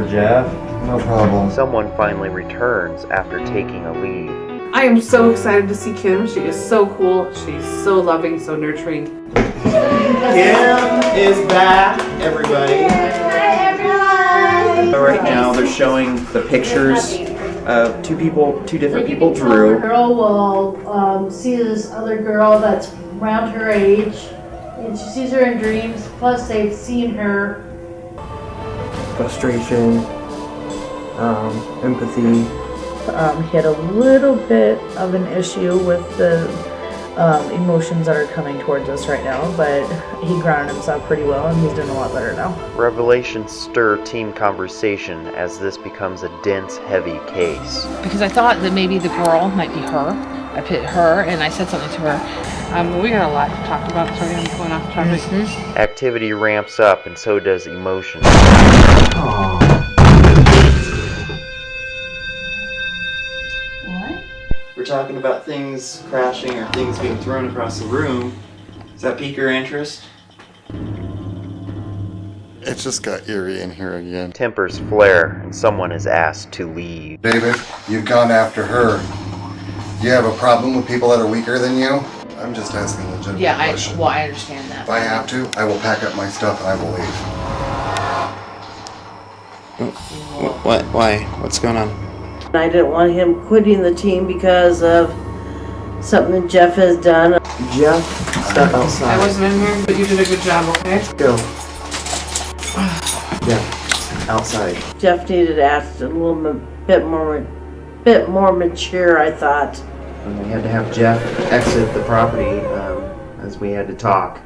Jeff. No problem. Someone finally returns after taking a leave. I am so excited to see Kim. She is so cool. She's so loving, so nurturing. Kim is back, everybody. Hi, everyone. So right now they're showing the pictures of two different people A drew. girl will see this other girl that's around her age, and she sees her in dreams. Plus, they've seen her. Frustration, empathy. He had a little bit of an issue with the emotions that are coming towards us right now, but he grounded himself pretty well and he's doing a lot better now. Revelations stir team conversation as this becomes a dense, heavy case. Because I thought that maybe the girl might be her. I put her and I said something to her. We got a lot to talk about. Sorry, I'm going off topic. Activity ramps up and so does emotion. What? We're talking about things crashing or things being thrown across the room. Does that pique your interest? It just got eerie in here again. Tempers flare and someone is asked to leave. David, you've gone after her. Do you have a problem with people that are weaker than you? I'm just asking a legitimate question. I understand that. If I have to, I will pack up my stuff and I will leave. What? Why? What's going on? I didn't want him quitting the team because of something Jeff has done. Jeff, step outside. I wasn't in here, but you did a good job, okay? Go. Yeah, outside. Jeff needed to act a little bit more mature, I thought. And we had to have Jeff exit the property as we had to talk.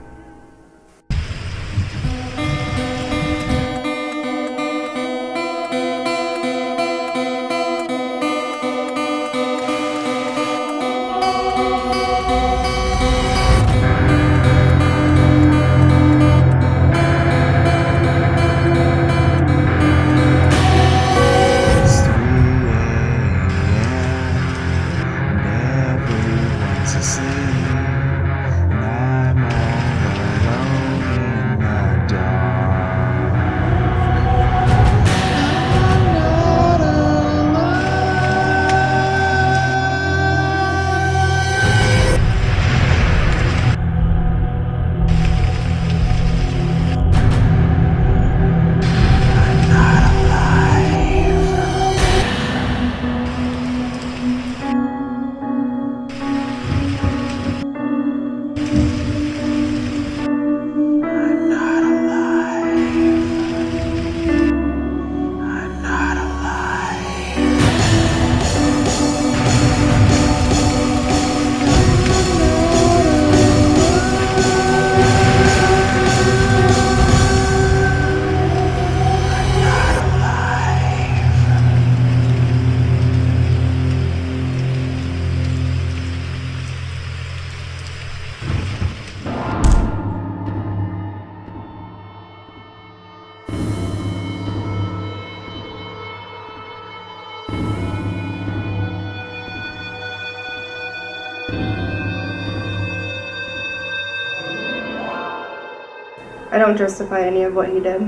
I don't justify any of what he did.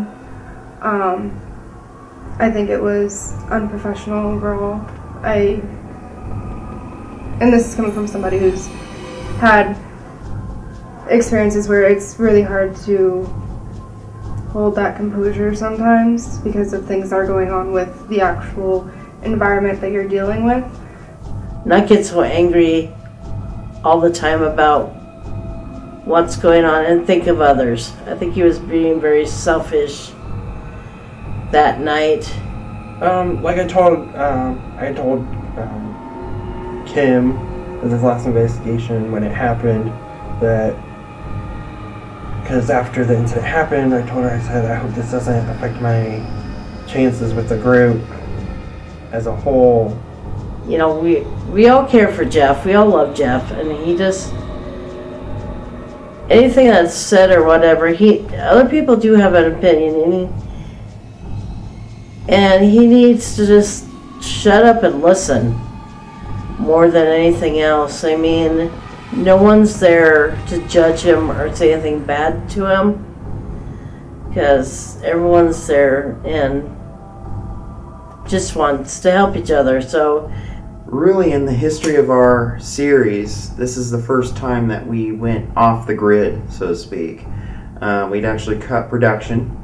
I think it was unprofessional overall. And this is coming from somebody who's had experiences where it's really hard to hold that composure sometimes because of things that are going on with the actual environment that you're dealing with. Not get so angry all the time about what's going on and think of others. I think he was being very selfish that night. Like I told Kim at this last investigation when it happened that because after the incident happened, I told her, I said, I hope this doesn't affect my chances with the group as a whole. You know, we all care for Jeff. We all love Jeff, and he just anything that's said or whatever, other people do have an opinion, and he needs to just shut up and listen more than anything else. I mean, no one's there to judge him or say anything bad to him because everyone's there, and just wants to help each other. So Really, in the history of our series, this is the first time that we went off the grid, so to speak. We'd actually cut production.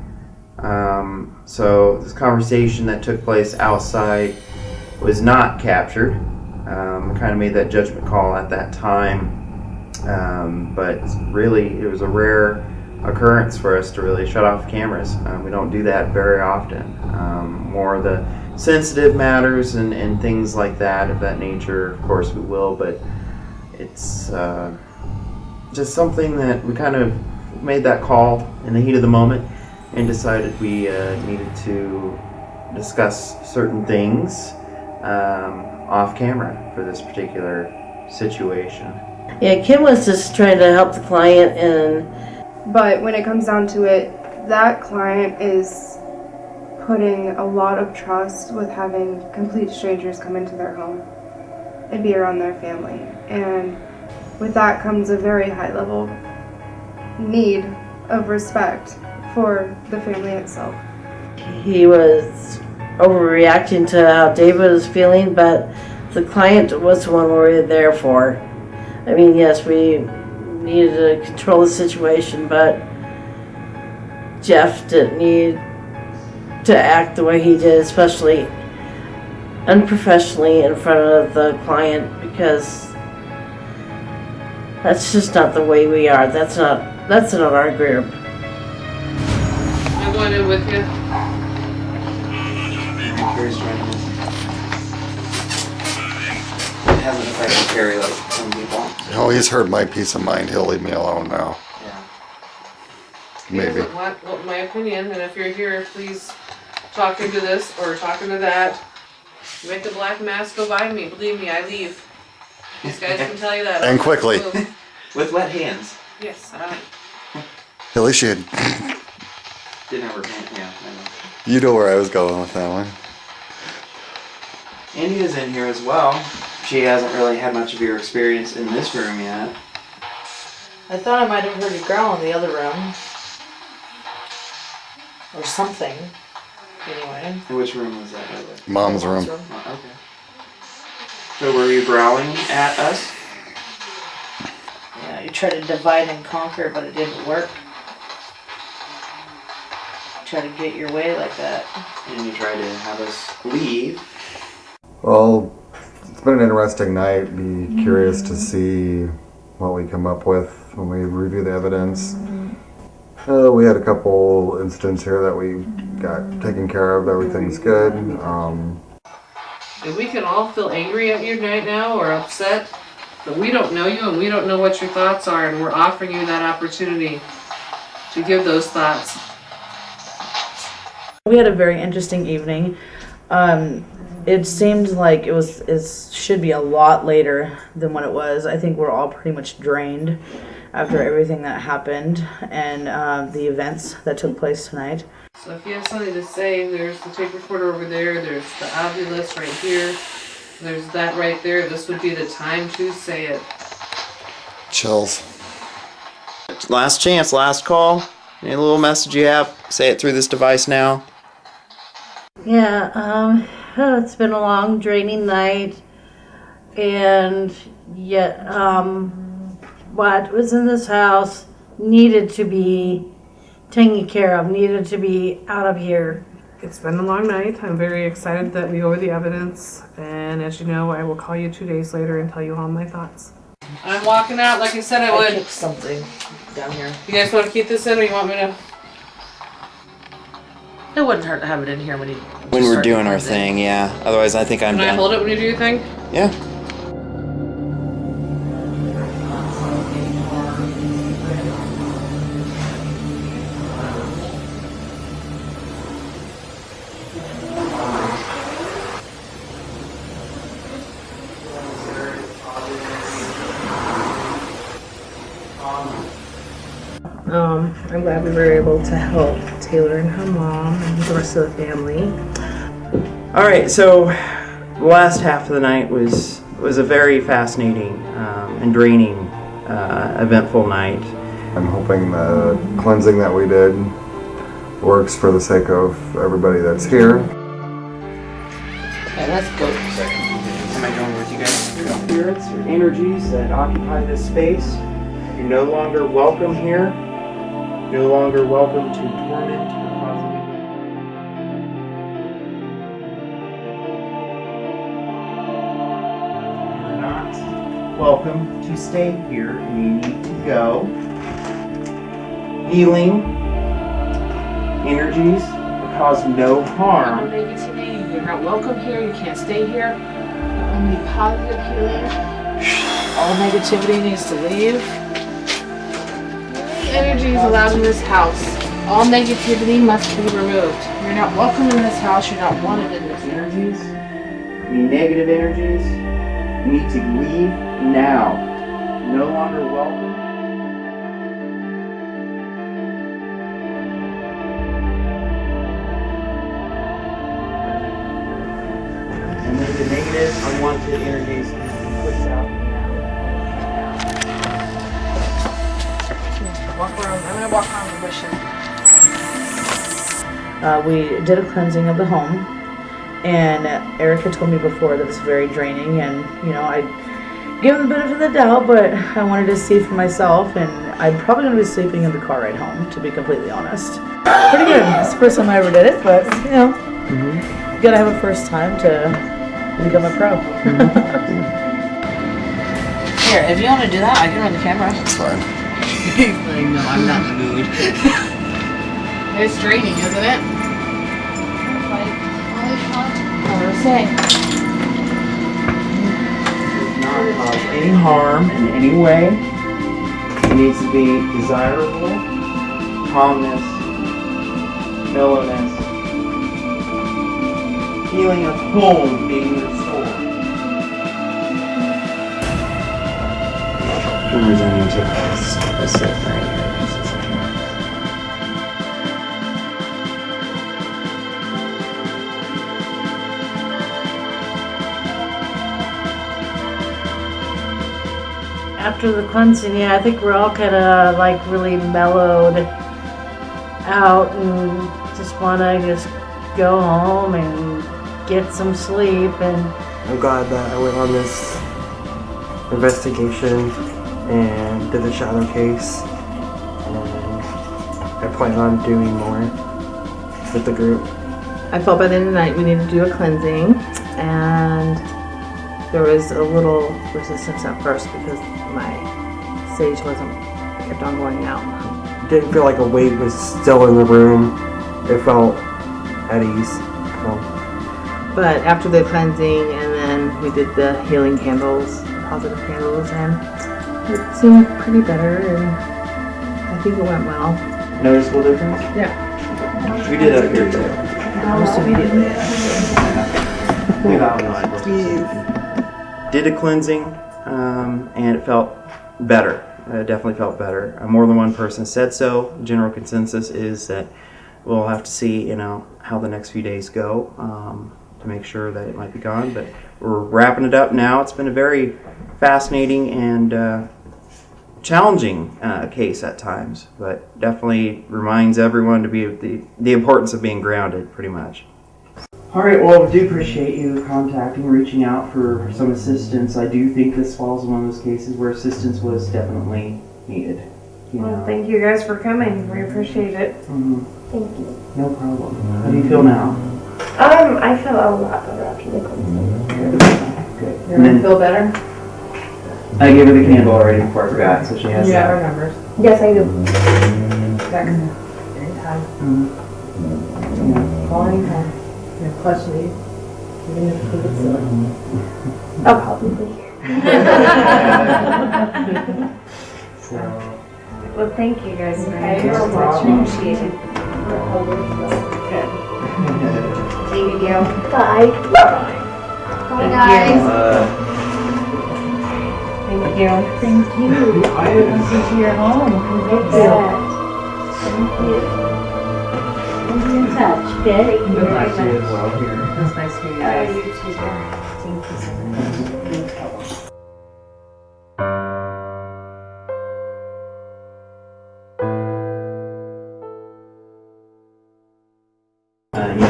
So this conversation that took place outside was not captured. I kind of made that judgment call at that time. But really, it was a rare occurrence for us to really shut off cameras. We don't do that very often. More of the sensitive matters and things like that, of that nature, of course we will, but it's just something that we kind of made that call in the heat of the moment and decided we needed to discuss certain things off camera for this particular situation. yeah, Kim was just trying to help the client, and But when it comes down to it, that client is putting a lot of trust with having complete strangers come into their home and be around their family. And with that comes a very high level need of respect for the family itself. he was overreacting to how David was feeling, but the client was the one we were there for. I mean, yes, we needed to control the situation, but Jeff didn't need to act the way he did, especially unprofessionally in front of the client, because that's just not the way we are. That's not our group. I'm going in with you. Carrie's joining us. It hasn't affected Carrie like some people. Oh, he's heard my peace of mind. He'll leave me alone now. Yeah. He Maybe. doesn't want my opinion, and if you're here, please talk into this or talk into that. Make the black mask go by me. Believe me, I leave. These guys can tell you that. And quickly. With wet hands. Yes. At least you Didn't have her hand. Yeah, I know. you know where I was going with that one. India's in here as well. She hasn't really had much of your experience in this room yet. I thought I might have heard a growl in the other room. Or something. Anyway. In which room was that, by the way? Mom's room. Oh, okay. So were you growling at us? Yeah, you tried to divide and conquer, but it didn't work. Try to get your way like that. And you tried to have us leave. Well, it's been an interesting night. Be curious to see what we come up with when we review the evidence. We had a couple incidents here that we got taken care of. Everything's good. And we can all feel angry at you right now or upset, but we don't know you and we don't know what your thoughts are, and we're offering you that opportunity to give those thoughts. We had a very interesting evening. It seemed like it should be a lot later than what it was. I think we're all pretty much drained after everything that happened and the events that took place tonight. So if you have something to say, there's the tape recorder over there, there's the Ovilus right here, there's that right there. This would be the time to say it. Chills. Last chance, last call. Any little message you have, say it through this device now. Yeah, it's been a long, draining night, and yet, what was in this house needed to be taken care of, needed to be out of here. It's been a long night. I'm very excited that we go over the evidence, and as you know, I will call you 2 days later and tell you all my thoughts. I'm walking out like I said I would. Kicked something down here. You guys want to keep this in, or you want me to? It wouldn't hurt to have it in here when you. When we're doing our thing, yeah. Otherwise, I think I'm Can I done. hold it when you do your thing? Yeah. I'm glad we were able to help Taylor and her mom and the rest of the family. All right, so the last half of the night was a very fascinating and draining, eventful night. I'm hoping the cleansing that we did works for the sake of everybody that's here. Okay, let's go. Am I going with you guys? Spirits or energies that occupy this space. You're no longer welcome here. No longer welcome to torment or cause any. You're not welcome to stay here, and you need to go. Healing energies that cause no harm. Negativity, you're not welcome here. You can't stay here. Only positive healing. All negativity needs to leave. Energy is allowed in this house. All negativity must be removed. You're not welcome in this house. You're not wanted in this Energies, any negative energies, you need to leave now. No longer welcome. And then the negative, unwanted energies can be pushed out. walk around. I'm gonna walk around the bushes. We did a cleansing of the home, and Erica told me before that it's very draining, and I give them the benefit of the doubt, but I wanted to see for myself, and I'm probably going to be sleeping in the car ride home, to be completely honest. Pretty good. It's the first time I ever did it, but you gotta have a first time to become a pro. Here, if you want to do that, I can run the camera. It's fine. He's like, no, I'm not in the mood. It's draining, isn't it? What do I say? Does not cause any harm in any way. It needs to be desirable, calmness, mellowness, feeling of home being restored. Presenting to us. That's it right here. After the cleansing, I think we're all kind of like really mellowed out and just want to just go home and get some sleep. And I'm glad that I went on this investigation and did the shadow case, and I plan on doing more with the group. I felt by the end of the night we needed to do a cleansing, and there was a little resistance at first because my sage kept on going out. Didn't feel like a weight was still in the room. It felt at ease. So. But after the cleansing, and then we did the healing candles, positive candles, and it seemed pretty better, and I think it went well. Noticeable difference? Yeah. We did up here too. Almost immediately. Did a cleansing, and it felt better. It definitely felt better. More than one person said so. General consensus is that we'll have to see, how the next few days go to make sure that it might be gone. But we're wrapping it up now. It's been a very fascinating and challenging case at times, but definitely reminds everyone to be the importance of being grounded, pretty much. All right, well, I do appreciate you reaching out for some assistance. I do think this falls in one of those cases where assistance was definitely needed. Well, thank you guys for coming. We appreciate it. Mm-hmm. Thank you. No problem. How do you feel now? I feel a lot better after the cleansing. Good. You're gonna feel better? I gave her the candle already before I forgot, so she has Yeah, that. remembers. Yes, I do. Anytime. Mm-hmm. Call anytime. You're clutching me. Even if you think it's silly. I'll probably. So, Well, thank you guys very You're much. welcome. Appreciate it. Good. Thank you. Bye. bye, Thank guys. you. Thank you. Thank you. Welcome to your home. Thank you. We'll be in touch, okay? good luck to you as well here. It's nice to meet you guys. You too. Thank you so much.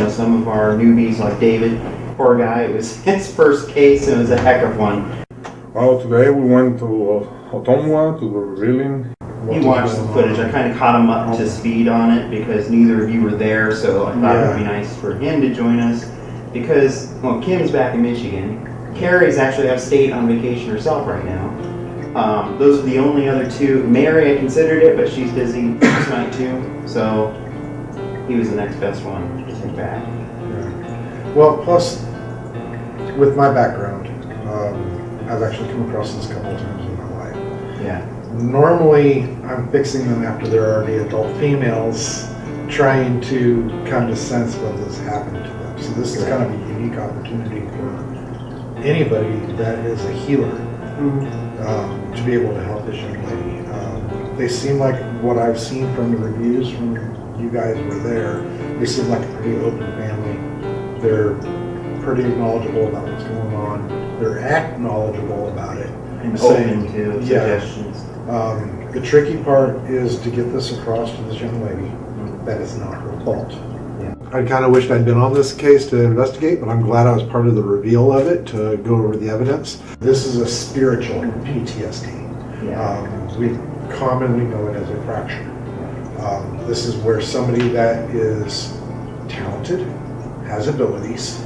Some of our newbies, like David, Poor guy, it was his first case and it was a heck of one. Well, today we went to Ottawa to the revealing. He watched the footage. I kind of caught him up to speed on it because neither of you were there, so I thought it would be nice for him to join us. Because, well, Kim's back in Michigan. Carrie's actually out of state on vacation herself right now. Those are the only other two. Mary, I considered it, but she's busy tonight too, so he was the next best one to take back. Yeah. Well, plus, with my background, I've actually come across this a couple of times in my life. Yeah. Normally, I'm fixing them after they're already adult females, trying to kind of sense what has happened to them. So this is kind of a unique opportunity for anybody that is a healer to be able to help this young lady. They seem like what I've seen from the reviews from you guys were there, they seem like a pretty open family. They're pretty knowledgeable about what's going on. They're knowledgeable about it. And open to suggestions. The tricky part is to get this across to this young lady that it's not her fault. Yeah. I kind of wished I'd been on this case to investigate, but I'm glad I was part of the reveal of it to go over the evidence. This is a spiritual PTSD. Yeah. We commonly know it as a fracture. This is where somebody that is talented, has abilities,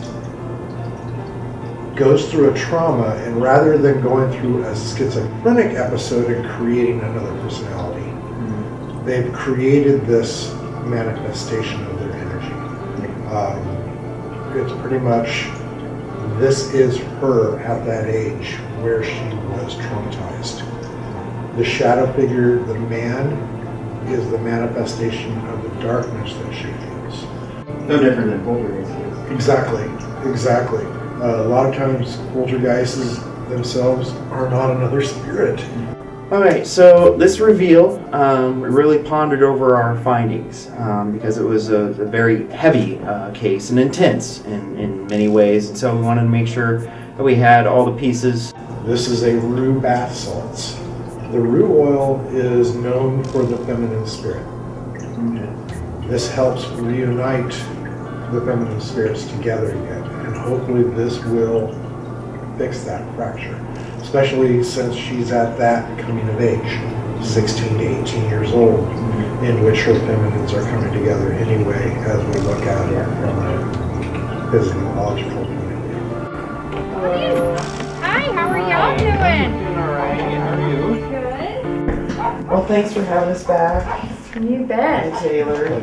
goes through a trauma, and rather than going through a schizophrenic episode and creating another personality, they've created this manifestation of their energy. It's pretty much, this is her at that age where she was traumatized. The shadow figure, the man, is the manifestation of the darkness that she feels. No different than poltergeist is. Exactly. A lot of times poltergeists themselves are not another spirit. Alright, so this reveal, we really pondered over our findings because it was a very heavy case and intense in many ways, and so we wanted to make sure that we had all the pieces. This is a rue bath salts. The rue oil is known for the feminine spirit. This helps reunite the feminine spirits together again, and hopefully this will fix that fracture, especially since she's at that coming of age, 16 to 18 years old, in which her feminines are coming together anyway as we look at it from a physiological point of view. Hi, how are y'all doing? Doing alright, how are you? Good. Well, thanks for having us back. You bet. Hey, Taylor.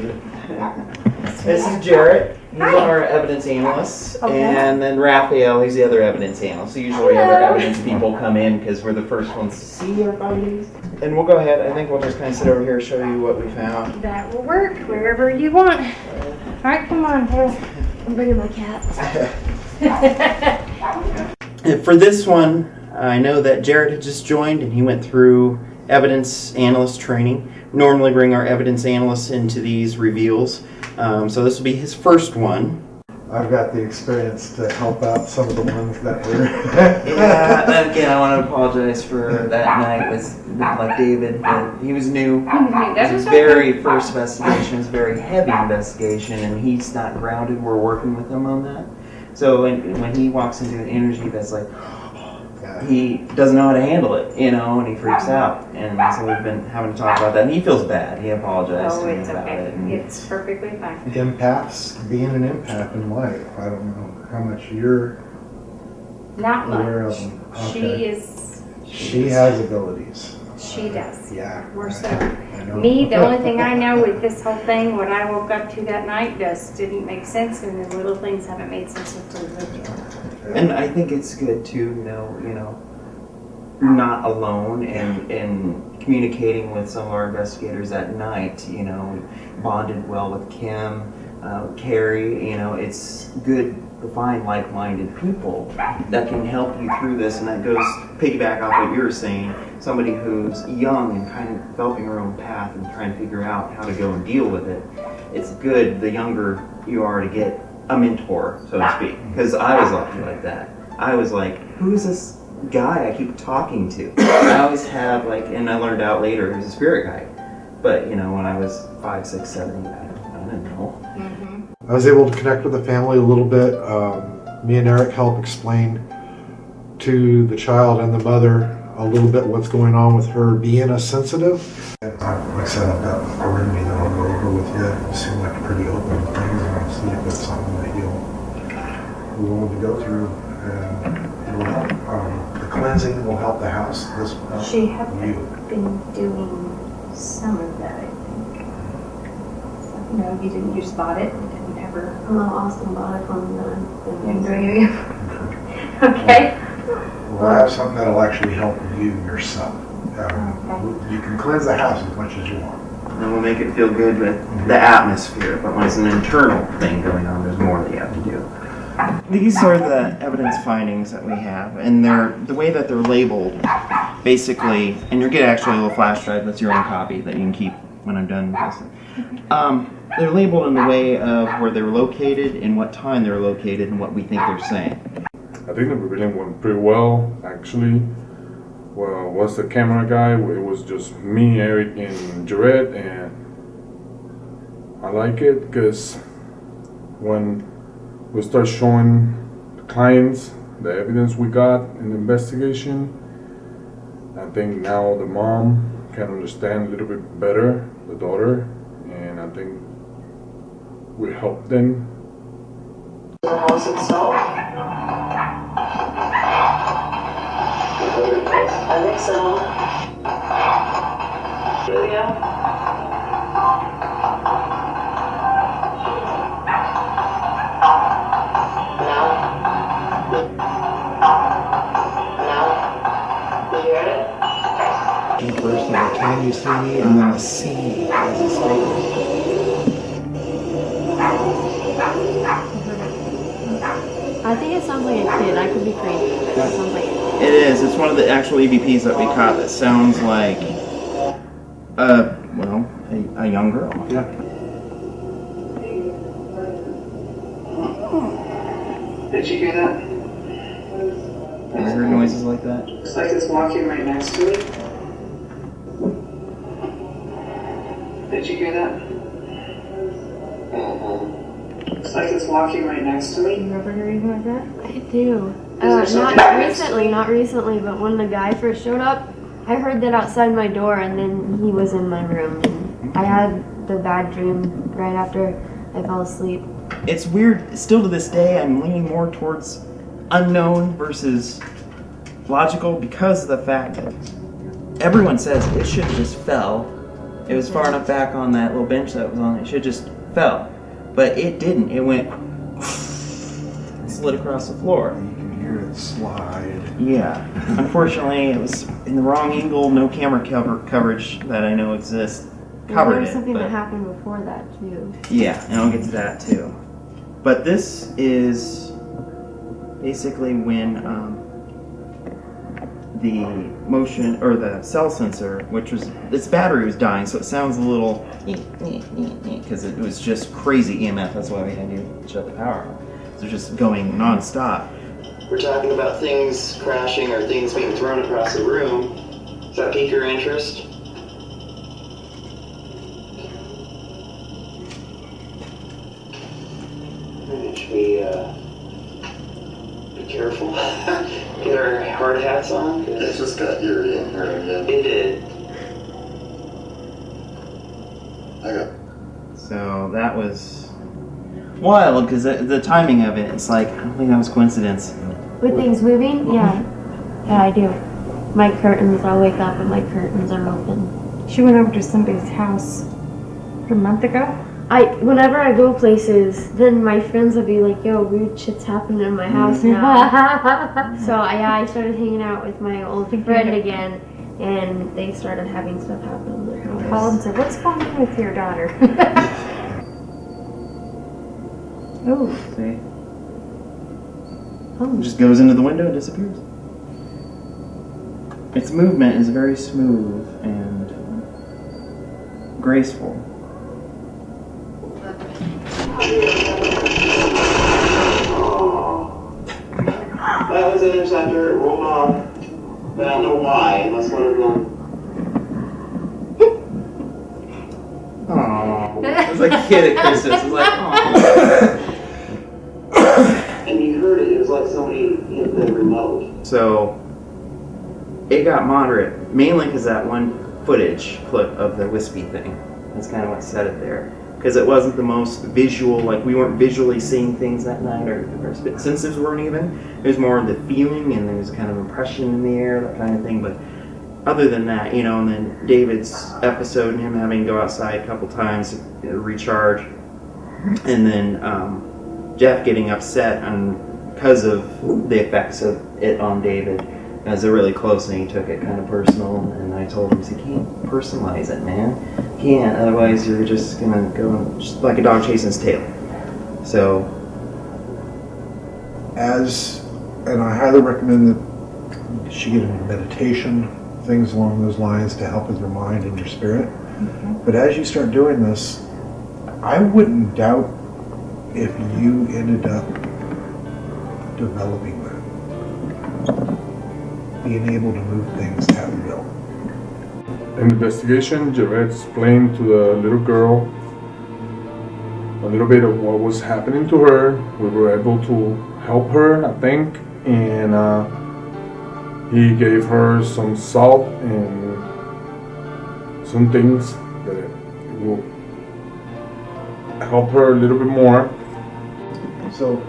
This is Jarrett. He's our evidence analyst. Okay. And then Raphael, he's the other evidence analyst. So usually other evidence people come in because we're the first ones to see our findings. And we'll go ahead. I think we'll just kind of sit over here and show you what we found. That will work wherever you want. All right, come on, Harold. I'm bringing my cats. And for this one, I know that Jarrett had just joined and he went through evidence analyst training. Normally bring our evidence analysts into these reveals. So this will be his first one. I've got the experience to help out some of the ones that were... Yeah, again, I want to apologize for that night with like David. He was new. It was his very first investigation. It was a very heavy investigation, and he's not grounded. We're working with him on that. So when he walks into an energy that's like, he doesn't know how to handle it, and he freaks out. And so we've been having to talk about that. And he feels bad. He apologized to me about it. And It's perfectly fine. Empaths, being an empath in life, I don't know how much you're Not aware much. of them. She has abilities. She does. Yeah. We're so. I know. Me, the only thing I know with this whole thing, what I woke up to that night, just didn't make sense, and the little things haven't made sense until we lived here. And I think it's good to know, not alone and communicating with some of our investigators at night, bonded well with Kim, Carrie, it's good to find like-minded people that can help you through this, and that goes piggyback off what you were saying, somebody who's young and kind of developing her own path and trying to figure out how to go and deal with it. It's good the younger you are to get a mentor, so to speak, because I was lucky like that. I was like, who's this guy I keep talking to? I always have and I learned out later he was a spirit guide, but when I was 5, 6, 7, I didn't know. I was able to connect with the family a little bit. me and Eric help explain to the child and the mother a little bit what's going on with her being a sensitive. Like I said, I've got a room that I'll go over with you. It seemed like pretty open things, and I'll see if it's something that you'll be willing to go through. And it will help. The cleansing will help the house. This will help She had you. been doing some of that, I think. No, you didn't. You just bought it and never. No, Austin bought it from them. Didn't do it. Okay. We'll have something that'll actually help you yourself. You can cleanse the house as much as you want. And we'll make it feel good with the atmosphere, but when it's an internal thing going on, there's more that you have to do. These are the evidence findings that we have, and they're the way that they're labeled, basically, and you'll get actually a little flash drive that's your own copy that you can keep when I'm done with this. They're labeled in the way of where they were located, and what time they were located, and what we think they're saying. I think the revealing went pretty well, actually. Well, was the camera guy? It was just me, Eric, and Jared, and I like it because when we start showing the clients the evidence we got in the investigation, I think now the mom can understand a little bit better the daughter, and I think we help them. The house itself? I think so. Yeah. No. Did you hear it? First, can you see me? And then a C as a statement. I think it sounds like a kid. I could be crazy, but it sounds like a kid. It is. It's one of the actual EVPs that we caught that sounds like, a young girl. Yeah. Did you hear that? Have you heard noises like that? It's like it's walking right next to me. Did you hear that? It's like it's walking right next to me. You ever hear anything like that? I do. Not recently, but when the guy first showed up, I heard that outside my door, and then he was in my room. And I had the bad dream right after I fell asleep. It's weird. Still to this day, I'm leaning more towards unknown versus logical because of the fact that everyone says it should have just fell. It was far enough back on that little bench that was on it. It should just fell. But it didn't. It went slid across the floor. You can hear it slide. Yeah. Unfortunately, it was in the wrong angle. No camera coverage that I know exists covered There was it. something But that happened before that too. yeah, and I'll get to that too. But this is basically when the motion or the cell sensor, which was its battery was dying, so it sounds a little because it was just crazy EMF. That's why we had to shut the power off. So just going non-stop. We're talking about things crashing or things being thrown across the room. Does that pique your interest? Should we be careful? Get our hard hats on? It just got eerie in here again. It did. I got. So that was wild because the timing of it, it's like, I don't think that was coincidence. With things moving? Yeah. Yeah, I do. My curtains, I'll wake up and my curtains are open. She went over to somebody's house a month ago. Whenever I go places, then my friends will be like, yo, weird shit's happening in my house now. So I started hanging out with my old friend again, and they started having stuff happen in their house. I called and said, what's going on with your daughter? Oh. See? It just goes into the window and disappears. Its movement is very smooth and graceful. That was an interceptor. It rolled off. But I don't know why, unless one of them. Aww. It was like a kid at Christmas. It was like, aww. And you heard it. It was the remote. So it got moderate, mainly because that one footage clip of the wispy thing. That's kind of what set it there. Because it wasn't the most visual, like we weren't visually seeing things that night, or our senses weren't even. It was more of the feeling, and there was kind of impression in the air, that kind of thing. But other than that, you know, and then David's episode and him having to go outside a couple times to recharge, and then Jeff getting upset because of the effects of it on David. As they're really close, and he took it kind of personal, and I told him, you can't personalize it, man. You can't, otherwise you're just gonna go just like a dog chasing its tail. So, and I highly recommend that she get into meditation, things along those lines to help with your mind and your spirit. But as you start doing this, I wouldn't doubt if you ended up developing that. Being able to move things at will. In the investigation, Jared explained to the little girl a little bit of what was happening to her. We were able to help her, I think, and he gave her some salt and some things that will help her a little bit more. So,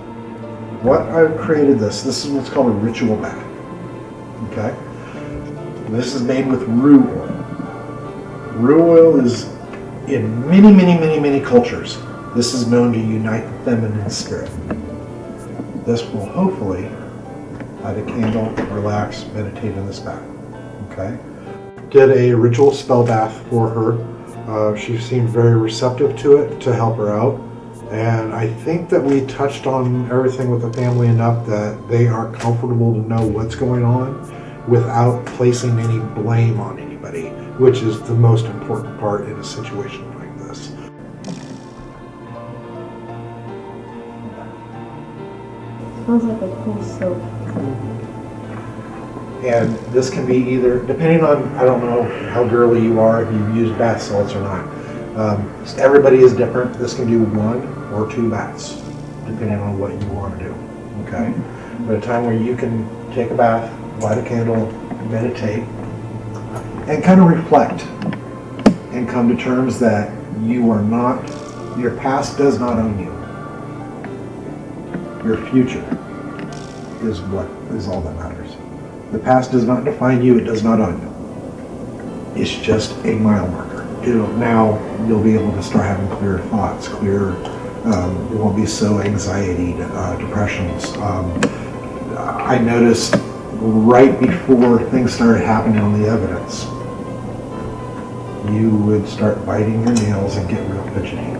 what I've created this is what's called a ritual bath. Okay? This is made with rue oil. Rue oil is in many cultures. This is known to unite the feminine spirit. This will hopefully light a candle, relax, meditate in this bath. Okay? Did a ritual spell bath for her. She seemed very receptive to it to help her out. And I think that we touched on everything with the family enough that they are comfortable to know what's going on without placing any blame on anybody, which is the most important part in a situation like this. Smells like a cool soap. And this can be either, depending on, I don't know how girly you are, if you've used bath salts or not. Everybody is different. This can do 1 or 2 baths, depending on what you want to do. Okay? But a time where you can take a bath, light a candle, meditate, and kind of reflect and come to terms that you are not, your past does not own you. Your future is what is all that matters. The past does not define you, it does not own you. It's just a mile marker. Now you'll be able to start having clear thoughts, it won't be so anxiety, depressions. I noticed right before things started happening on the evidence, you would start biting your nails and get real fidgety.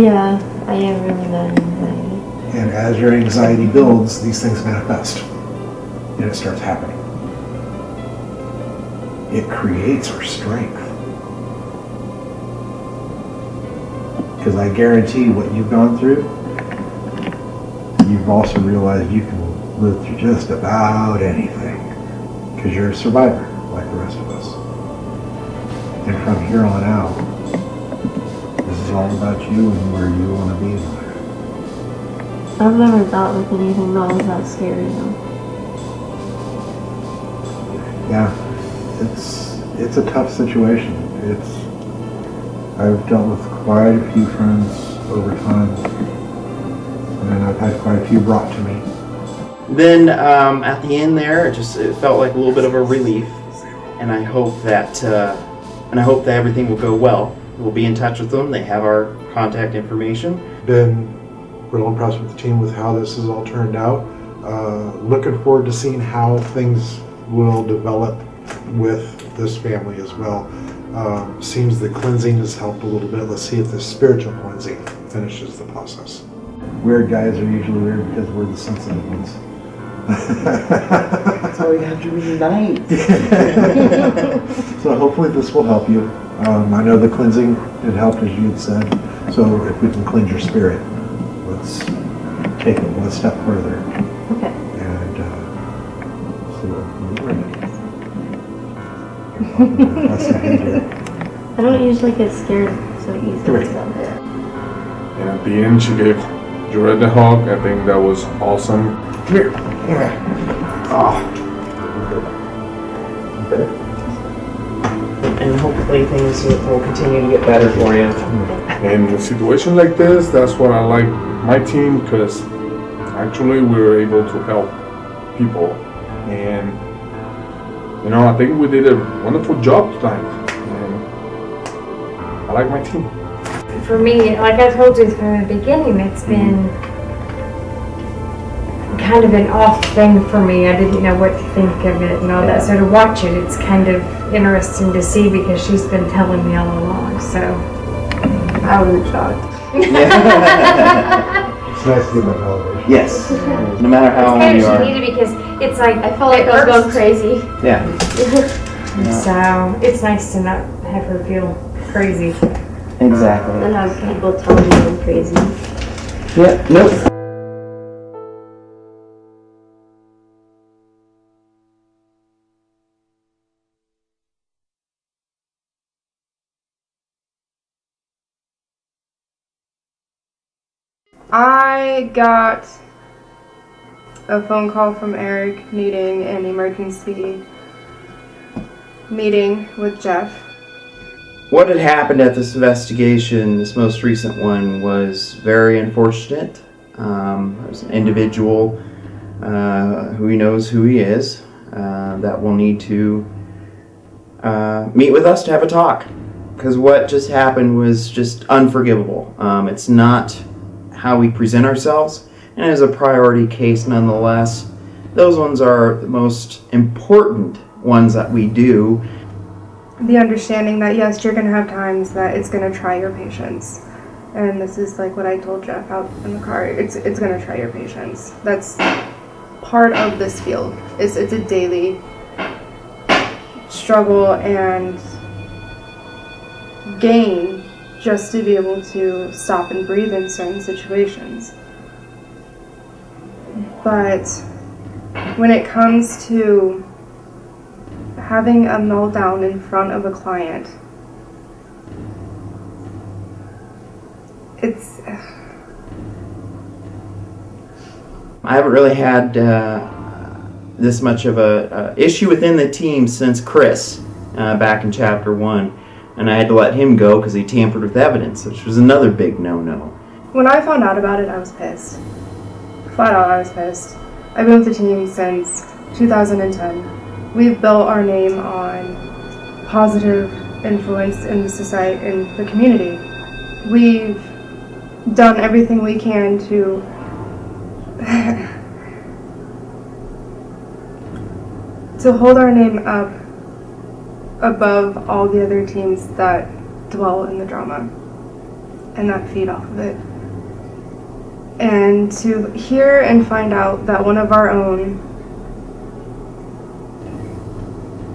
Yeah, I have really bad anxiety. And as your anxiety builds, these things manifest. And it starts happening. It creates our strength. Because I guarantee what you've gone through, you've also realized you can live through just about anything. Because you're a survivor, like the rest of us. And from here on out, this is all about you and where you want to be in life. I've never dealt with anything that was that scary though. Yeah, it's a tough situation. I've dealt with quite a few friends over time, and I've had quite a few brought to me. Then at the end there, it felt like a little bit of a relief, and I hope that everything will go well. We'll be in touch with them. They have our contact information. Been real impressed with the team with how this has all turned out. Looking forward to seeing how things will develop with this family as well. Seems the cleansing has helped a little bit. Let's see if the spiritual cleansing finishes the process. Weird guys are usually weird because we're the sensitive ones. That's why we have to reunite. So hopefully this will help you. I know the cleansing did help, as you had said. So if we can cleanse your spirit, let's take it one step further. Okay. And see what we're doing. I don't usually get scared so easily. So. And at the end, she gave Jared the Hawk, I think that was awesome. Here. Oh. And hopefully things will continue to get better for you. In a situation like this, that's what I like my team, because actually we were able to help people. And you know, I think we did a wonderful job tonight. And I like my team. For me, like I told you from the beginning, it's been kind of an off thing for me. I didn't know what to think of it and all that. So to watch it, it's kind of interesting to see because she's been telling me all along. So I wasn't shocked. It's nice to get my television. Yes. No matter how old you are. It's kind of shitty because it's like I felt like I was going crazy. Yeah. So it's nice to not have her feel crazy. Exactly. And have people telling me I'm crazy. Yeah. Nope. I got a phone call from Eric needing an emergency meeting with Jeff. What had happened at this investigation, this most recent one, was very unfortunate. There's an individual who he knows who he is that will need to meet with us to have a talk. Because what just happened was just unforgivable. It's not how we present ourselves, and it is a priority case nonetheless. Those ones are the most important ones that we do. The understanding that yes, you're going to have times that it's going to try your patience. And this is like what I told Jeff out in the car. It's going to try your patience. That's part of this field. It's a daily struggle and gain just to be able to stop and breathe in certain situations. But when it comes to having a meltdown in front of a client, it's... I haven't really had this much of a issue within the team since Chris back in Chapter 1. And I had to let him go because he tampered with evidence, which was another big no-no. When I found out about it, I was pissed. Flat out, I was pissed. I've been with the team since 2010. We've built our name on positive influence in the society, in the community. We've done everything we can to to hold our name up above all the other teams that dwell in the drama and that feed off of it. And to hear and find out that one of our own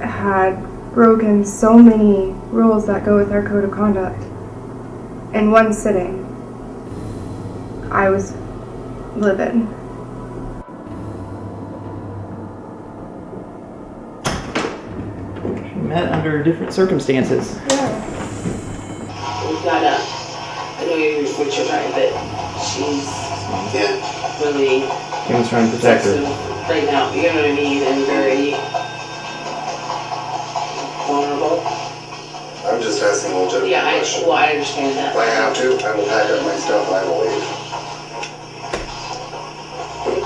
had broken so many rules that go with our code of conduct in one sitting, I was livid. Met under different circumstances. We've got I know what you're trying, but she's really He was trying to protect her. right now, you know what I mean, and very vulnerable. I'm just asking a legitimate question. Well, I understand that. If I have to, I will pack up my stuff and I will leave.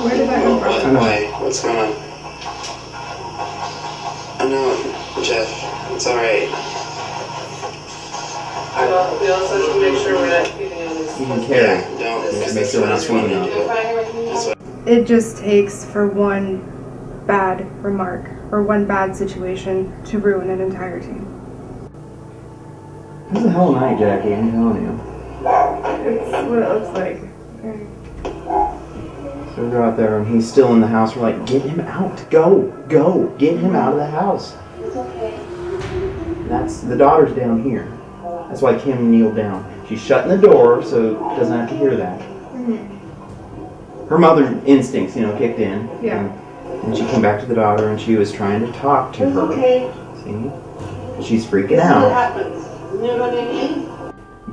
Where did that come from? Why? What's going on? I know, Jeff. It's alright. We also have to make sure we're not keeping on this. You can carry. Don't. Just make sure we're not swimming up. It just takes for one bad remark or one bad situation to ruin an entire team. This is a hell of a night, Jackie, I'm telling you. It's what it looks like. So we go out there and he's still in the house. We're like, get him out. Go. Get him out of the house. It's okay. And that's the daughter's down here. That's why Kim kneeled down. She's shutting the door so it doesn't have to hear that. Her mother instincts, kicked in. Yeah. And she came back to the daughter and she was trying to talk to her. Okay. See? She's freaking This is what out. happens. You know what I mean?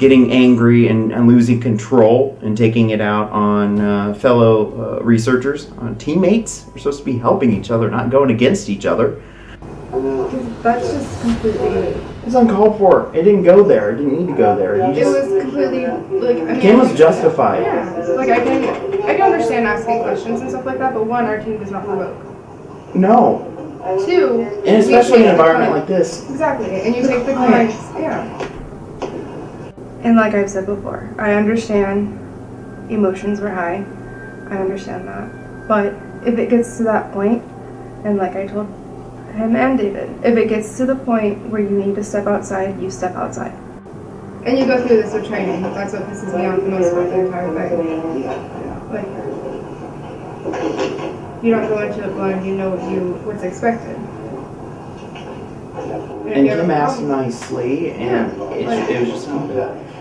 getting angry and losing control and taking it out on fellow researchers, on teammates. We're supposed to be helping each other, not going against each other. That's just completely. It's uncalled for. It didn't go there. It didn't need to go there. It was completely like. I mean, Kim was justified. Yeah, like I can understand asking questions and stuff like that, but one, our team does not provoke. No. Two, And especially in an environment like this. Exactly, and you take the clients. Yeah. And like I've said before, I understand emotions were high. I understand that, but if it gets to that point, and like I told him and David, if it gets to the point where you need to step outside, you step outside. And you go through this with training. That's what pisses me off the most about the entire thing. Like, you don't go into it blind, you know what's expected. And Kim asked nicely, and it was just,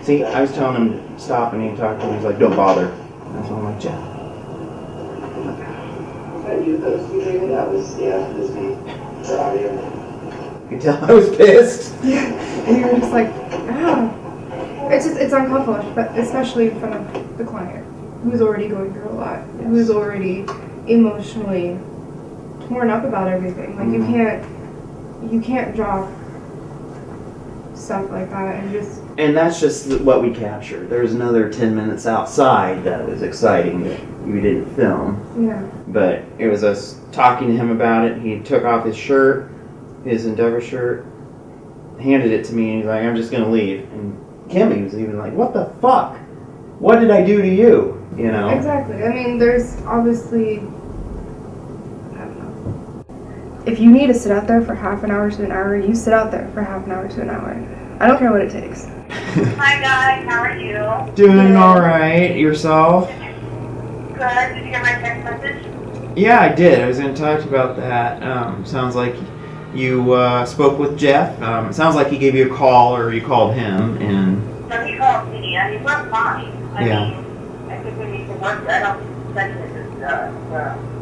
see, I was telling him to stop, and he talked to me, he's like, don't bother. And that's why I'm like, Jeff. You could tell I was pissed. And you were just like, ah. It's uncalled for, but especially in front of the client, who's already going through a lot, who's already emotionally torn up about everything. Like you can't drop stuff like that and just. And that's just what we captured. There was another 10 minutes outside that was exciting that we didn't film. Yeah. But it was us talking to him about it. He took off his shirt, his Endeavor shirt, handed it to me, and he's like, I'm just going to leave. And Kimmy was even like, what the fuck? What did I do to you? You know? Exactly. I mean, there's obviously, I don't know. If you need to sit out there for half an hour to an hour, you sit out there for half an hour to an hour. I don't care what it takes. Hi guys, how are you? Doing alright. Yourself? Good. Did you get my text message? Yeah, I did. I was going to talk to you about that. Sounds like you spoke with Jeff. It sounds like he gave you a call, or you called him, and... No, he called me. I mean, we're fine. I Yeah. mean, I think we need to work. I don't think this is the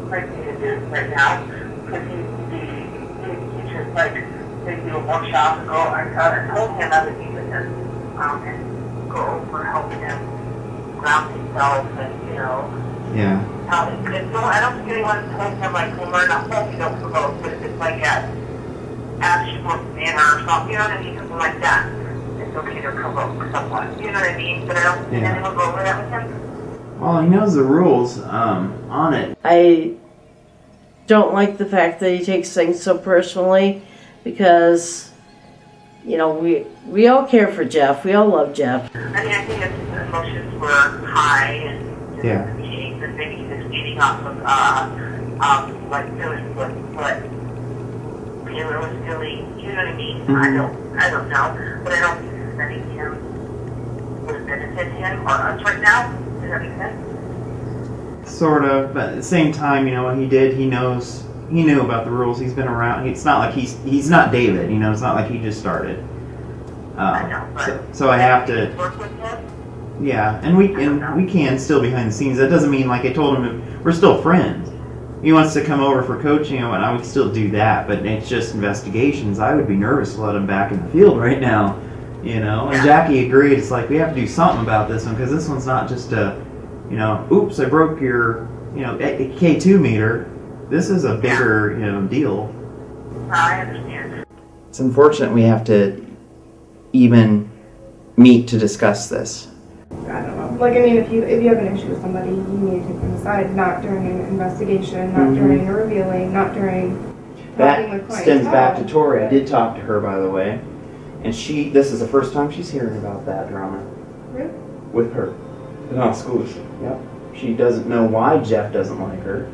right thing to do right now. Because he's just like, they do a workshop and go. I told him I would meet with him and go over helping him ground himself and, you know. Yeah. I don't think anyone told him, like, when we're not supposed to go promote, but if it's like at actual manner or something, you know what I mean? Something like that. It's okay to provoke someone, you know what I mean? But I don't think anyone go over that with him. Well, he knows the rules on it. I don't like the fact that he takes things so personally, because, you know, we all care for Jeff. We all love Jeff. I mean, I think his emotions were high and Yeah. meetings, and maybe he was feeding off of, like, feeling what Taylor was feeling, you know what I mean? Mm-hmm. I don't know, but I don't think suspending him would benefit him or us right now. Does that make sense? Sort of, but at the same time, you know what he did. He knew about the rules. He's been around. It's not like he's not David. You know, it's not like he just started. I know, but so I have to. work with him. Yeah, and we can still behind the scenes. That doesn't mean, like I told him, we're still friends. He wants to come over for coaching and whatnot, we can still do that, but it's just investigations. I would be nervous to let him back in the field right now, you know. And Jackie agreed. It's like we have to do something about this one, because this one's not just a, you know, oops, I broke your, you know, K2 meter. This is a bigger, you know, deal. I understand. It's unfortunate we have to even meet to discuss this. I don't know. Like, I mean, if you have an issue with somebody, you need to take them aside, not during an investigation, not during a revealing, not during talking with That clients. stems back to Tori. I did talk to her, by the way, and this is the first time she's hearing about that drama. Really? With her. Not schools. Yep. She doesn't know why Jeff doesn't like her.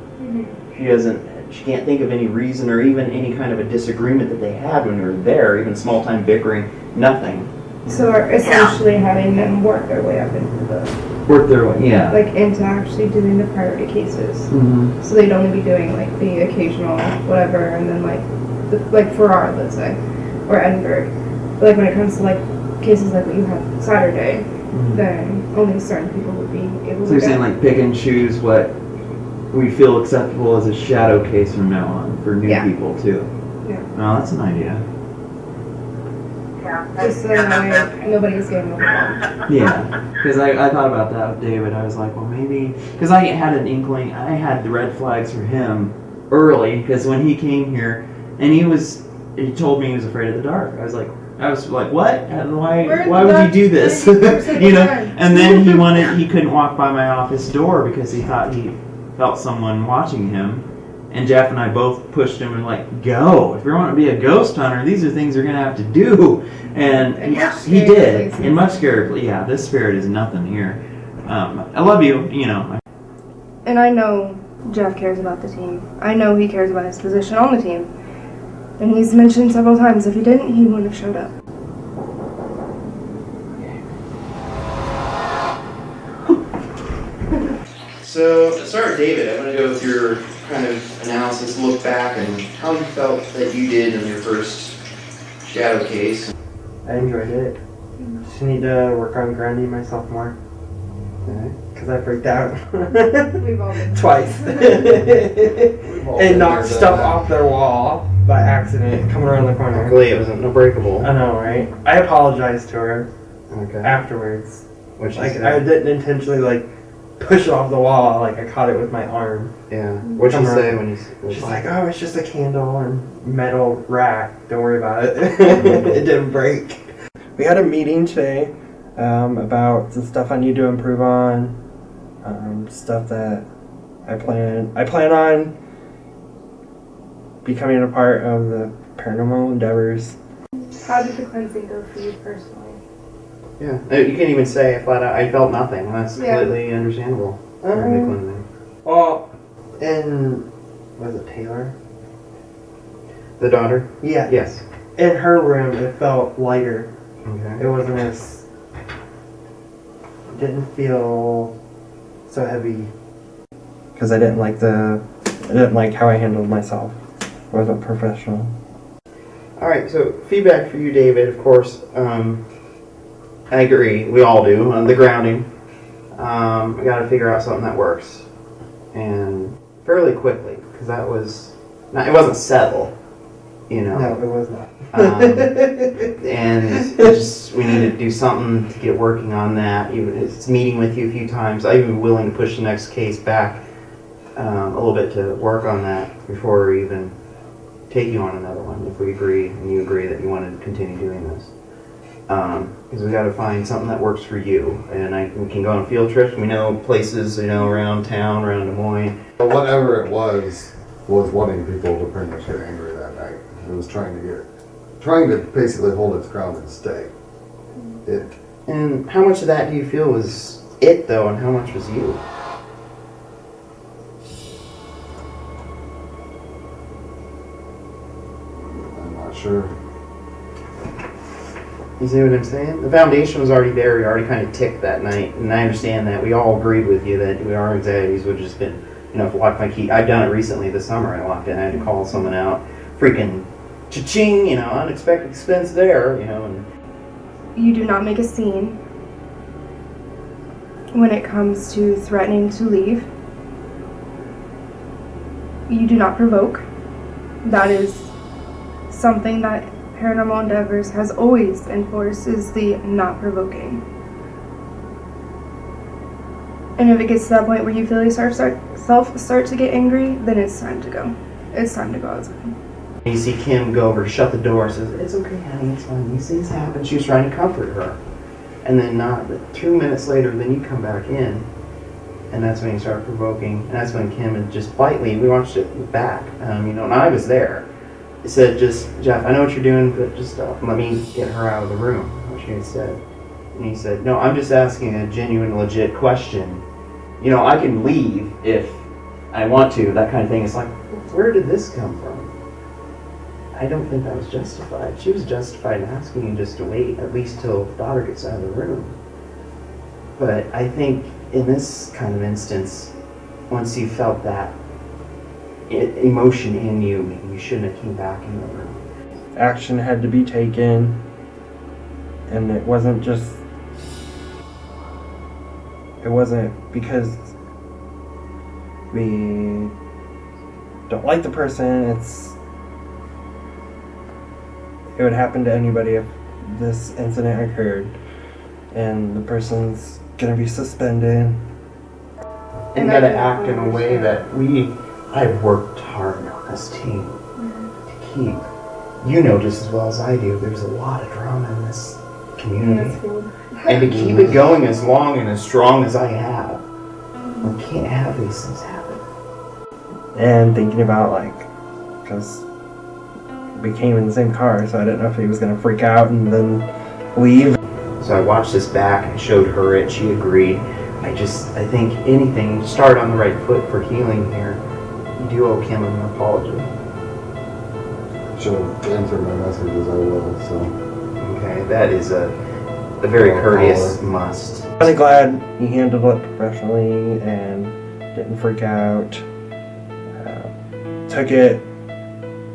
She can't think of any reason or even any kind of a disagreement that they had when we were there, even small time bickering, nothing. So are essentially having them work their way up into Yeah. like into actually doing the priority cases. Mhm. So they'd only be doing like the occasional whatever, and then like Farrar, let's say, or Edinburgh. But like when it comes to like cases like what you had Saturday, then only certain people would be able So to you're go. saying like pick and choose what we feel acceptable as a shadow case from now on for new people too. Yeah. Oh, that's an idea. Just so that nobody's getting overwhelmed. Yeah, because I thought about that with David. I was like, well, maybe because I had an inkling. I had the red flags for him early because when he came here and he told me he was afraid of the dark. I was like, what? And why would you do this? You know? And then he couldn't walk by my office door because he thought he felt someone watching him. And Jeff and I both pushed him and like, go. If you want to be a ghost hunter, these are things you're going to have to do. And he did. In much scarier. Yeah, this spirit is nothing here. I love you, you know. And I know Jeff cares about the team. I know he cares about his position on the team. And he's mentioned several times, if he didn't, he wouldn't have showed up. So, to start, David, I'm going to go with your kind of analysis, look back, and how you felt that you did in your first shadow case. I enjoyed it. Just need to work on grounding myself more. Because I freaked out. We've all been twice. And knocked stuff off their wall by accident coming around the corner. Luckily, it wasn't breakable. I know, right? I apologized to her afterwards. Which like I didn't intentionally push it off the wall. Like I caught it with my arm. Yeah. What'd she say when you? She's like, "Oh, it's just a candle and metal rack. Don't worry about it. It didn't break." We had a meeting today about the stuff I need to improve on, stuff that I plan on becoming a part of the paranormal endeavors. How did the cleansing go for you personally? Yeah, you can't even say flat out, I felt nothing. That's completely understandable. During the cleansing. Well, was it Taylor? The daughter? Yeah. Yes. In her room, it felt lighter. Okay. It wasn't as... It didn't feel so heavy. Because I didn't like how I handled myself. I wasn't professional. Alright, so feedback for you, David, of course. I agree. We all do. The grounding. We got to figure out something that works, and fairly quickly, because that was it wasn't settled, you know. No, it was not. And we need to do something to get working on that. Even it's meeting with you a few times. I'd be willing to push the next case back a little bit to work on that before we even take you on another one. If we agree and you agree that you want to continue doing this. Because we got to find something that works for you, and we can go on field trips. We know places, around town, around Des Moines. But whatever it was wanting people to pretty much get angry that night. It was trying to basically hold its ground and stay. And how much of that do you feel was it though, and how much was you? I'm not sure. You see what I'm saying? The foundation was already there. We already kind of ticked that night. And I understand that. We all agreed with you that our anxieties would have just been, if I locked my key. I've done it recently this summer. I locked in. I had to call someone out. Freaking cha-ching, unexpected expense there, and... You do not make a scene when it comes to threatening to leave. You do not provoke. That is something that Paranormal Endeavors has always enforced, is the not provoking. And if it gets to that point where you feel yourself start to get angry, then it's time to go. It's time to go outside. You see Kim go over, shut the door, says, "It's okay, honey, it's fine. These things happen." She was trying to comfort her. And then 2 minutes later, then you come back in, and that's when you start provoking. And that's when Kim had just politely, we watched it back, and I was there. He said, "Just, Jeff, I know what you're doing, but just let me get her out of the room," what she had said. And he said, "No, I'm just asking a genuine, legit question. I can leave if I want to," that kind of thing. It's like, where did this come from? I don't think that was justified. She was justified in asking you just to wait, at least till daughter gets out of the room. But I think in this kind of instance, once you felt that emotion in you, maybe you shouldn't have came back in the room. Action had to be taken, and it wasn't because we don't like the person. It would happen to anybody if this incident occurred, and the person's gonna be suspended. And you gotta act in a way that I've worked hard on this team to keep. You know just as well as I do, there's a lot of drama in this community. And to keep it going as long and as strong as I have, we can't have these things happen. And thinking about, like, because we came in the same car, so I didn't know if he was gonna freak out and then leave. So I watched this back and showed her it, she agreed. I think anything, start on the right foot for healing here. You do owe Kim an apology. She'll answer my messages, I will, so. Okay, that is a very courteous must. I'm really glad he handled it professionally and didn't freak out. Took it,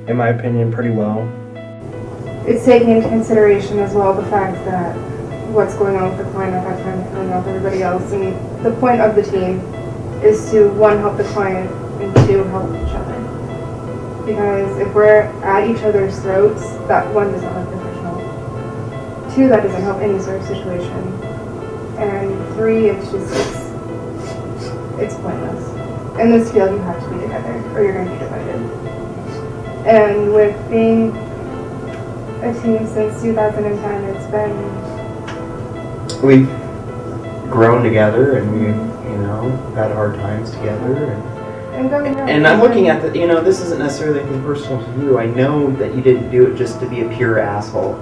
in my opinion, pretty well. It's taking into consideration as well the fact that what's going on with the client at that time, going on with everybody else, and the point of the team is to, one, help the client, and two, help each other. Because if we're at each other's throats, that, one, doesn't look professional. Two, that doesn't help any sort of situation. And three, it's pointless. In this field, you have to be together, or you're going to be divided. And with being a team since 2010, it's been... We've grown together, and we've, had hard times together. And I'm looking at this isn't necessarily anything personal to you. I know that you didn't do it just to be a pure asshole.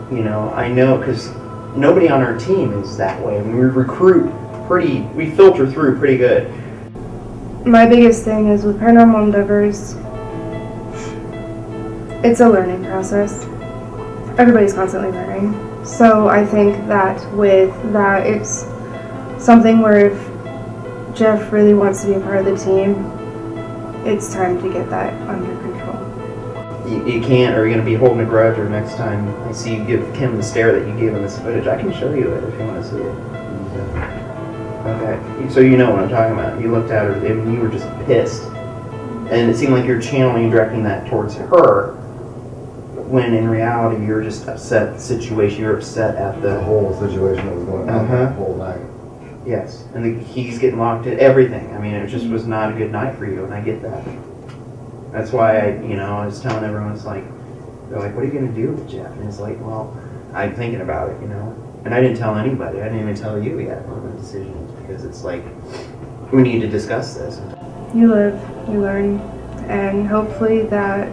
I know, because nobody on our team is that way. I mean, we filter through pretty good. My biggest thing is with paranormal endeavors, it's a learning process. Everybody's constantly learning. So I think that with that, it's something where if Jeff really wants to be a part of the team, it's time to get that under control. You can't, or you're going to be holding a grudge, or next time I see you give Kim the stare that you gave him this footage, I can show you it if you want to see it. Okay, so you know what I'm talking about. You looked at her and you were just pissed. And it seemed like you're channeling and directing that towards her, when in reality you're just upset at the situation. You're upset at the whole situation that was going on the whole night. Yes, and the keys getting locked in, everything. I mean, it just was not a good night for you, and I get that. That's why I was telling everyone, it's like, they're like, what are you going to do with Jeff? And it's like, well, I'm thinking about it, And I didn't tell anybody. I didn't even tell you yet on the decisions, because it's like, we need to discuss this. You live, you learn, and hopefully that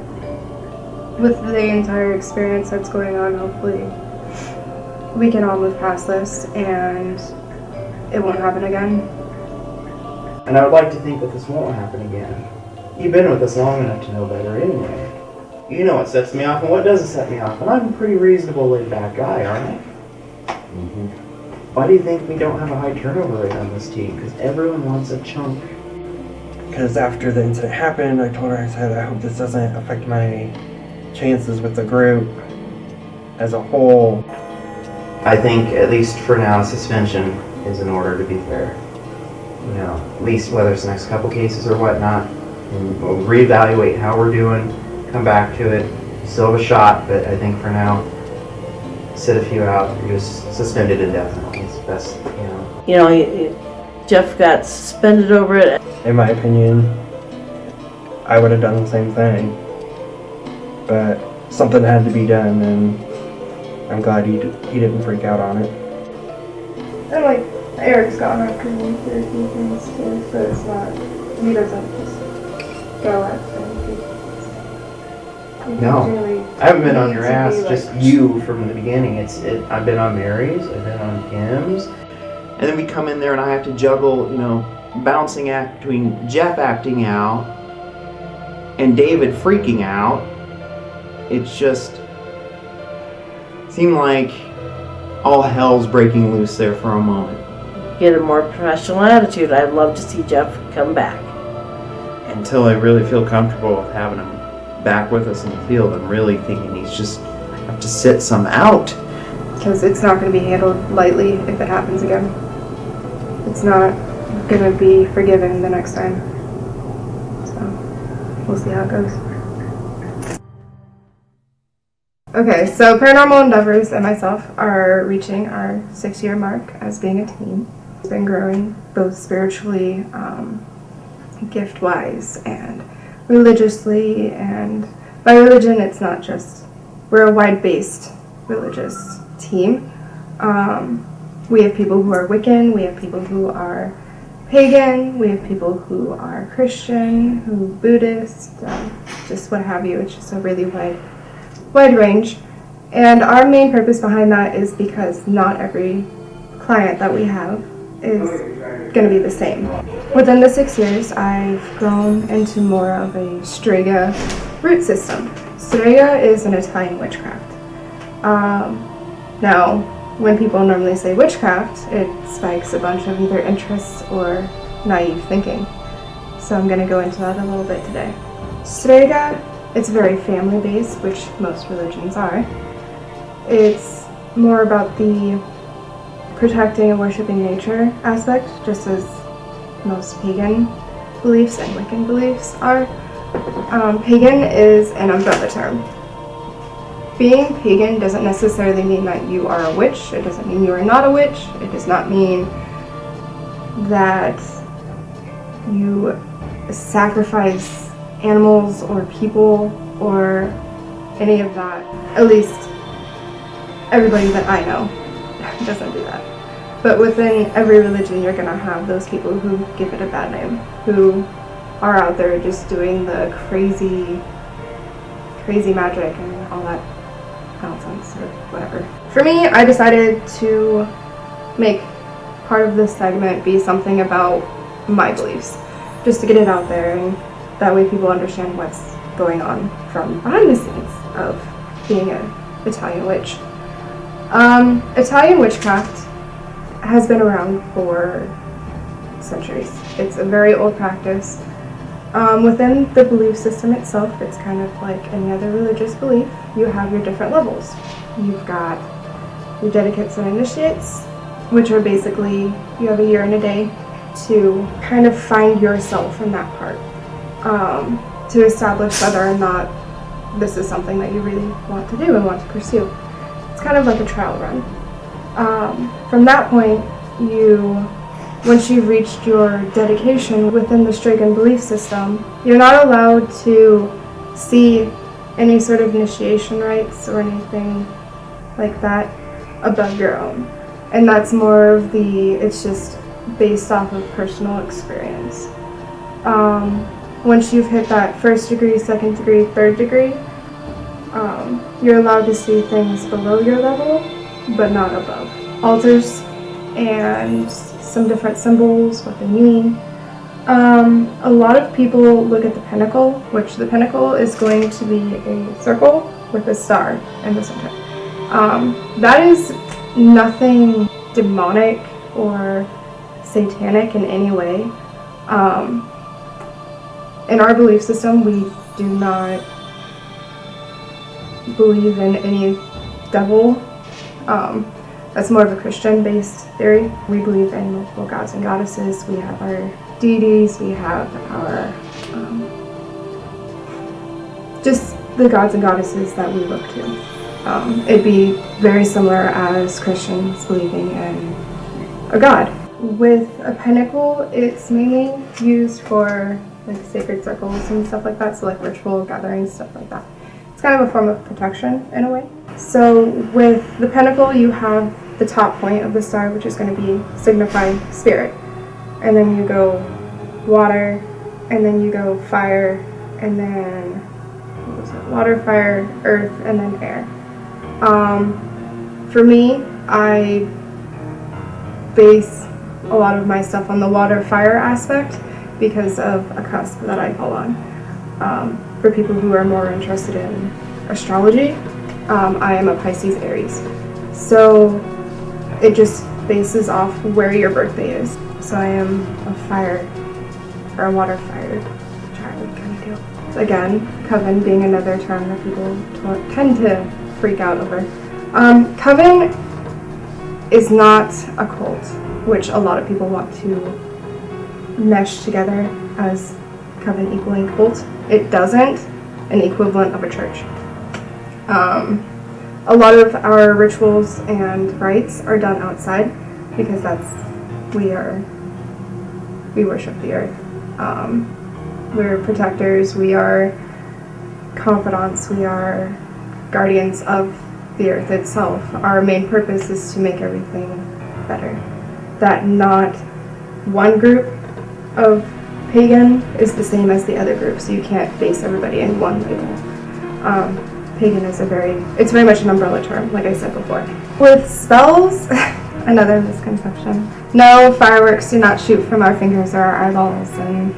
with the entire experience that's going on, hopefully we can all move past this and it won't happen again. And I would like to think that this won't happen again. You've been with us long enough to know better anyway. You know what sets me off and what doesn't set me off. And I'm a pretty reasonable, laid-back guy, aren't I? Mm-hmm. Why do you think we don't have a high turnover rate on this team? Because everyone wants a chunk. Because after the incident happened, I told her, I said, I hope this doesn't affect my chances with the group as a whole. I think, at least for now, suspension is in order, to be fair. At least whether it's the next couple cases or whatnot. And we'll reevaluate how we're doing, come back to it, still have a shot, but I think for now, sit a few out, you're just suspended indefinitely. It's best, Jeff got suspended over it. In my opinion, I would have done the same thing. But something had to be done, and I'm glad he didn't freak out on it. And like, Eric's gone after me for a few things too, so it's not, he doesn't just go at things. No, I haven't been on your ass, just you from the beginning. I've been on Mary's, I've been on Kim's, and then we come in there and I have to juggle, bouncing act between Jeff acting out and David freaking out. It's just seemed like all hell's breaking loose there for a moment. Get a more professional attitude. I'd love to see Jeff come back. Until I really feel comfortable with having him back with us in the field, I'm really thinking he's just have to sit some out. Because it's not going to be handled lightly if it happens again. It's not going to be forgiven the next time. So, we'll see how it goes. Okay, so Paranormal Endeavors and myself are reaching our 6-year mark as being a team. It's been growing both spiritually, gift-wise, and religiously. And by religion, it's not just, we're a wide-based religious team. We have people who are Wiccan, we have people who are pagan, we have people who are Christian, who Buddhist, just what have you. It's just a really wide range. And our main purpose behind that is because not every client that we have is going to be the same. Within the 6 years, I've grown into more of a Strega root system. Strega is an Italian witchcraft. Now, when people normally say witchcraft, it spikes a bunch of either interests or naive thinking. So I'm going to go into that a little bit today. Strega, it's very family-based, which most religions are. It's more about the protecting and worshiping nature aspect, just as most pagan beliefs and Wiccan beliefs are. Pagan is an umbrella term. Being pagan doesn't necessarily mean that you are a witch. It doesn't mean you are not a witch. It does not mean that you sacrifice animals or people or any of that. At least everybody that I know doesn't do that. But within every religion, you're gonna have those people who give it a bad name, who are out there just doing the crazy magic and all that nonsense or whatever. For me, I decided to make part of this segment be something about my beliefs, just to get it out there, and that way people understand what's going on from behind the scenes of being an Italian witch. Italian witchcraft has been around for centuries. It's a very old practice. Within the belief system itself, it's kind of like any other religious belief. You have your different levels. You've got your dedicates and initiates, which are basically, you have a year and a day to kind of find yourself in that part, to establish whether or not this is something that you really want to do and want to pursue. It's kind of like a trial run. From that point, once you've reached your dedication within the Strigan belief system, you're not allowed to see any sort of initiation rites or anything like that above your own. And that's more of it's just based off of personal experience. Once you've hit that 1st degree, 2nd degree, 3rd degree, you're allowed to see things below your level, but not above. Altars and some different symbols, what they mean. A lot of people look at the pinnacle, which the pinnacle is going to be a circle with a star in the center. That is nothing demonic or satanic in any way. In our belief system, we do not believe in any devil. That's more of a Christian-based theory. We believe in multiple gods and goddesses. We have our deities. We have our just the gods and goddesses that we look to. It'd be very similar as Christians believing in a god. With a pinnacle, it's mainly used for like sacred circles and stuff like that, so like ritual gatherings, stuff like that. It's kind of a form of protection in a way. So with the pinnacle, you have the top point of the star, which is going to be signifying spirit. And then you go water, and then you go fire, and then what was it? Water, fire, earth, and then air. For me, I base a lot of my stuff on the water-fire aspect because of a cusp that I fall on. For people who are more interested in astrology, I am a Pisces Aries. So it just bases off where your birthday is. So I am a fire or a water-fired child kind of deal. Again, coven being another term that people tend to freak out over. Coven is not a cult, which a lot of people want to mesh together as coven equaling cult. It doesn't an equivalent of a church. a lot of our rituals and rites are done outside because we worship the earth. We're protectors, we are confidants, we are guardians of the earth itself. Our main purpose is to make everything better. That not one group of pagan is the same as the other group, so you can't base everybody in one label. Pagan is it's very much an umbrella term, like I said before. With spells, another misconception. No, fireworks do not shoot from our fingers or our eyeballs, and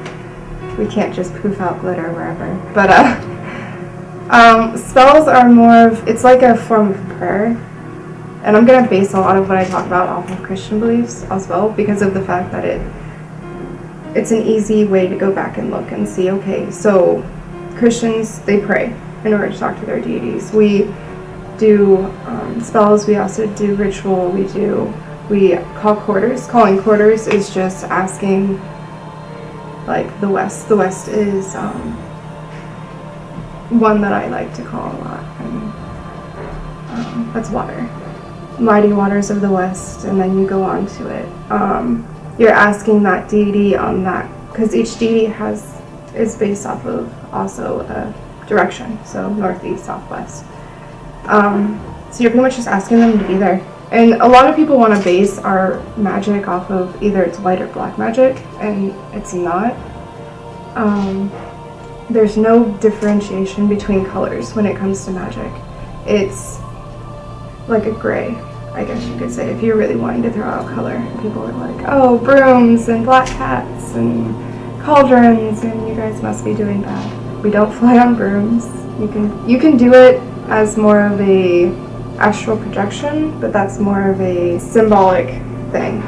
we can't just poof out glitter wherever. But spells are more of, it's like a form of prayer. And I'm going to base a lot of what I talk about off of Christian beliefs as well, because of the fact that it's an easy way to go back and look and see, okay, so Christians, they pray in order to talk to their deities. We do spells, we also do ritual, we call quarters. Calling quarters is just asking, like, the West. The West is one that I like to call a lot, and that's water. Mighty waters of the West, and then you go on to it. You're asking that deity on that, because each deity is based off of also a direction, so northeast, southwest. So you're pretty much just asking them to be there. And a lot of people want to base our magic off of either it's white or black magic, and it's not. There's no differentiation between colors when it comes to magic. It's like a gray, I guess you could say, if you're really wanting to throw out color. People are like, oh, brooms and black cats and cauldrons, and you guys must be doing bad. We don't fly on brooms. You can do it as more of a astral projection, but that's more of a symbolic thing.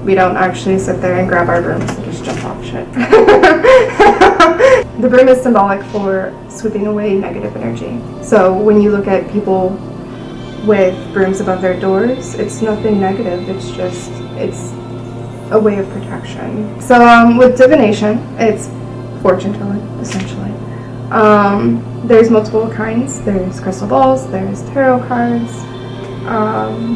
We don't actually sit there and grab our brooms and just jump off shit. The broom is symbolic for sweeping away negative energy. So when you look at people with brooms above their doors, it's nothing negative, it's a way of protection. So with divination, it's fortune telling, essentially. There's multiple kinds. There's crystal balls, there's tarot cards,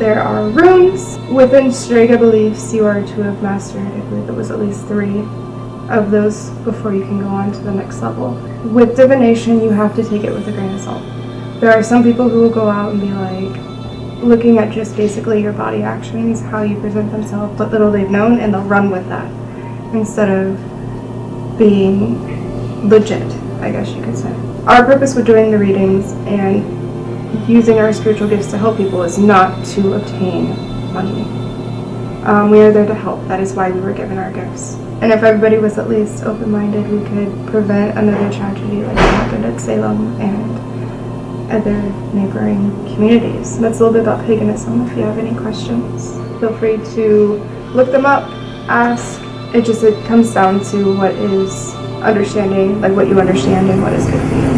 there are runes. Within Strega beliefs, you are to have mastered, I believe it was at least 3 of those before you can go on to the next level. With divination, you have to take it with a grain of salt. There are some people who will go out and be like, looking at just basically your body actions, how you present themselves, what little they've known, and they'll run with that instead of being legit, I guess you could say. Our purpose with doing the readings and using our spiritual gifts to help people is not to obtain money. We are there to help. That is why we were given our gifts. And if everybody was at least open-minded, we could prevent another tragedy like what happened at Salem and other neighboring communities. And that's a little bit about paganism. If you have any questions, feel free to look them up, ask. It comes down to what is understanding, like what you understand and what is good for you.